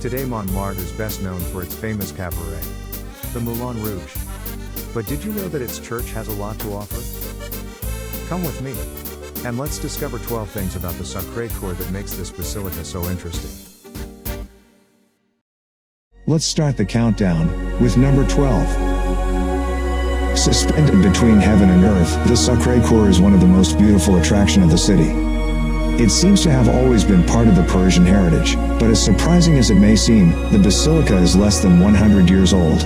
Today Montmartre is best known for its famous cabaret, the Moulin Rouge. But did you know that its church has a lot to offer? Come with me, and let's discover 12 things about the Sacré Coeur that makes this basilica so interesting. Let's start the countdown with number 12. Suspended between heaven and earth, the Sacré Coeur is one of the most beautiful attractions of the city. It seems to have always been part of the Parisian heritage, but as surprising as it may seem, the basilica is less than 100 years old.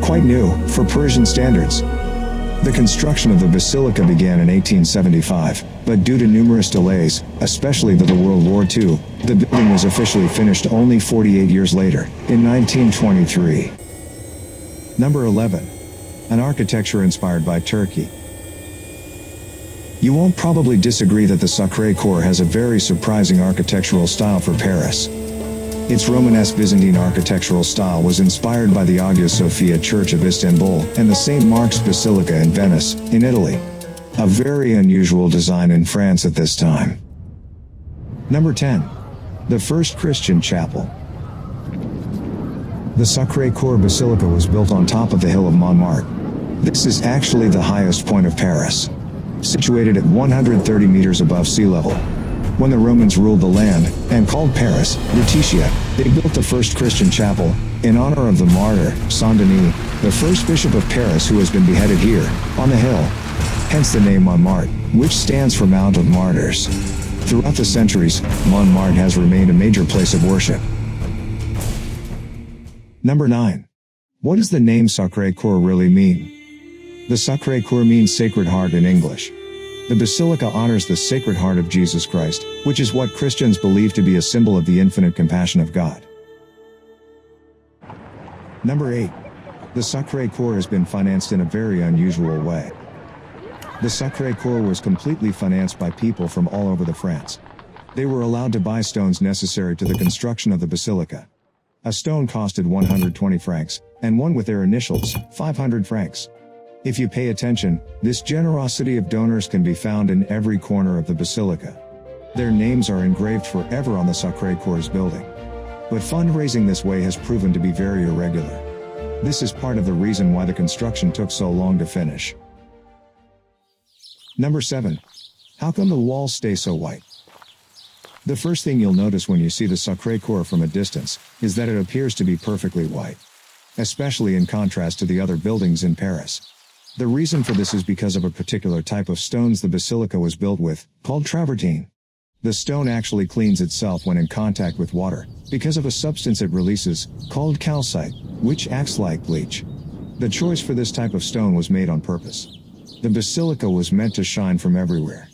Quite new, for Parisian standards. The construction of the basilica began in 1875, but due to numerous delays, especially the World War II, the building was officially finished only 48 years later, in 1923. Number 11. An architecture inspired by Turkey. You won't probably disagree that the Sacré Coeur has a very surprising architectural style for Paris. Its Romanesque Byzantine architectural style was inspired by the Hagia Sophia Church of Istanbul and the St. Mark's Basilica in Venice, in Italy. A very unusual design in France at this time. Number 10. The first Christian chapel. The Sacré Coeur Basilica was built on top of the hill of Montmartre. This is actually the highest point of Paris, situated at 130 meters above sea level. When the Romans ruled the land, and called Paris, Lutetia, they built the first Christian chapel, in honor of the martyr, Saint Denis, the first bishop of Paris who has been beheaded here, on the hill. Hence the name Montmartre, which stands for Mount of Martyrs. Throughout the centuries, Montmartre has remained a major place of worship. Number 9. What does the name Sacré Coeur really mean? The Sacré Coeur means Sacred Heart in English. The basilica honors the Sacred Heart of Jesus Christ, which is what Christians believe to be a symbol of the infinite compassion of God. Number 8. The Sacré Coeur has been financed in a very unusual way. The Sacré Coeur was completely financed by people from all over France. They were allowed to buy stones necessary to the construction of the basilica. A stone costed 120 francs, and one with their initials, 500 francs. If you pay attention, this generosity of donors can be found in every corner of the basilica. Their names are engraved forever on the Sacré Coeur's building. But fundraising this way has proven to be very irregular. This is part of the reason why the construction took so long to finish. Number 7. How come the walls stay so white? The first thing you'll notice when you see the Sacré Coeur from a distance is that it appears to be perfectly white, especially in contrast to the other buildings in Paris. The reason for this is because of a particular type of stones the basilica was built with, called travertine. The stone actually cleans itself when in contact with water, because of a substance it releases, called calcite, which acts like bleach. The choice for this type of stone was made on purpose. The basilica was meant to shine from everywhere.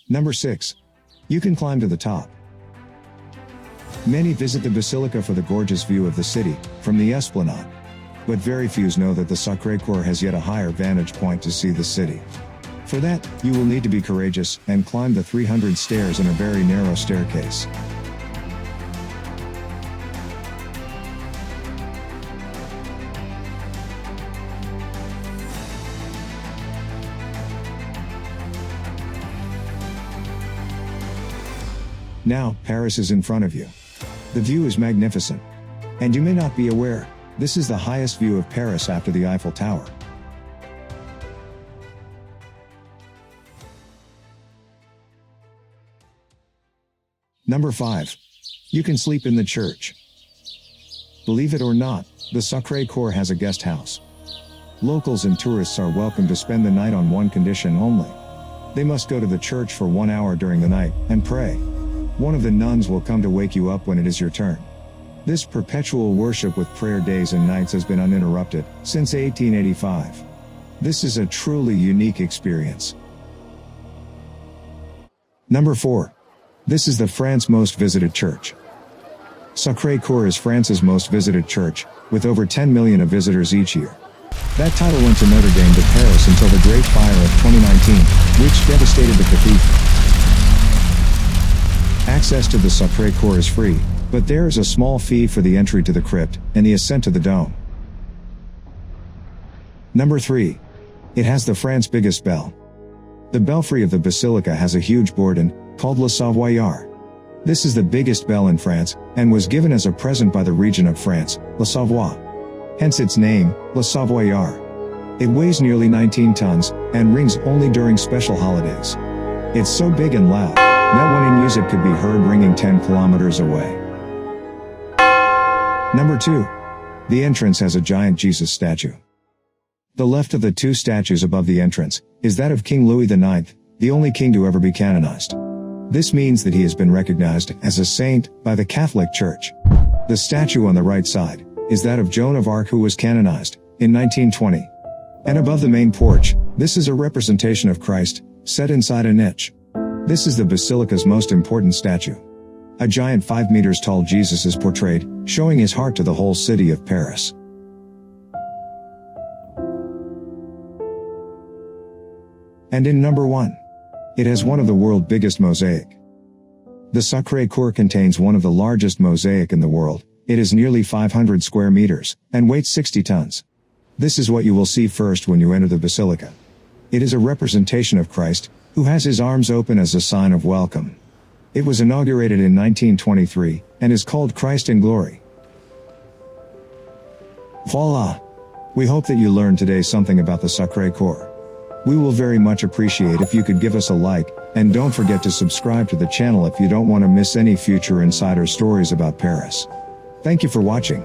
Number 6. You can climb to the top. Many visit the basilica for the gorgeous view of the city, from the esplanade. But very few know that the Sacré Coeur has yet a higher vantage point to see the city. For that, you will need to be courageous and climb the 300 stairs in a very narrow staircase. Now, Paris is in front of you. The view is magnificent. And you may not be aware, this is the highest view of Paris after the Eiffel Tower. Number 5. You can sleep in the church. Believe it or not, the Sacré Coeur has a guest house. Locals and tourists are welcome to spend the night on one condition only. They must go to the church for 1 hour during the night and pray. One of the nuns will come to wake you up when it is your turn. This perpetual worship with prayer days and nights has been uninterrupted since 1885. This is a truly unique experience. Number 4. This is the France's most visited church. Sacré Coeur is France's most visited church, with over 10 million of visitors each year. That title went to Notre Dame de Paris until the Great Fire of 2019, which devastated the cathedral. Access to the Sacré Coeur is free, but there is a small fee for the entry to the crypt and the ascent to the dome. Number 3. It has the France's biggest bell. The belfry of the basilica has a huge bourdon, called Le Savoyard. This is the biggest bell in France, and was given as a present by the region of France, La Savoie. Hence its name, Le Savoyard. It weighs nearly 19 tons, and rings only during special holidays. It's so big and loud, that when in use it could be heard ringing 10 kilometers away. Number 2. The entrance has a giant Jesus statue. The left of the two statues above the entrance is that of King Louis IX, the only king to ever be canonized. This means that he has been recognized as a saint by the Catholic Church. The statue on the right side is that of Joan of Arc, who was canonized in 1920. And above the main porch, this is a representation of Christ, set inside a niche. This is the basilica's most important statue. A giant 5 meters tall Jesus is portrayed, showing his heart to the whole city of Paris. And in number 1. It has one of the world's biggest mosaic. The Sacré Coeur contains one of the largest mosaic in the world. It is nearly 500 square meters, and weighs 60 tons. This is what you will see first when you enter the basilica. It is a representation of Christ, who has his arms open as a sign of welcome. It was inaugurated in 1923, and is called Christ in Glory. Voila! We hope that you learned today something about the Sacré Coeur. We will very much appreciate if you could give us a like, and don't forget to subscribe to the channel if you don't want to miss any future insider stories about Paris. Thank you for watching.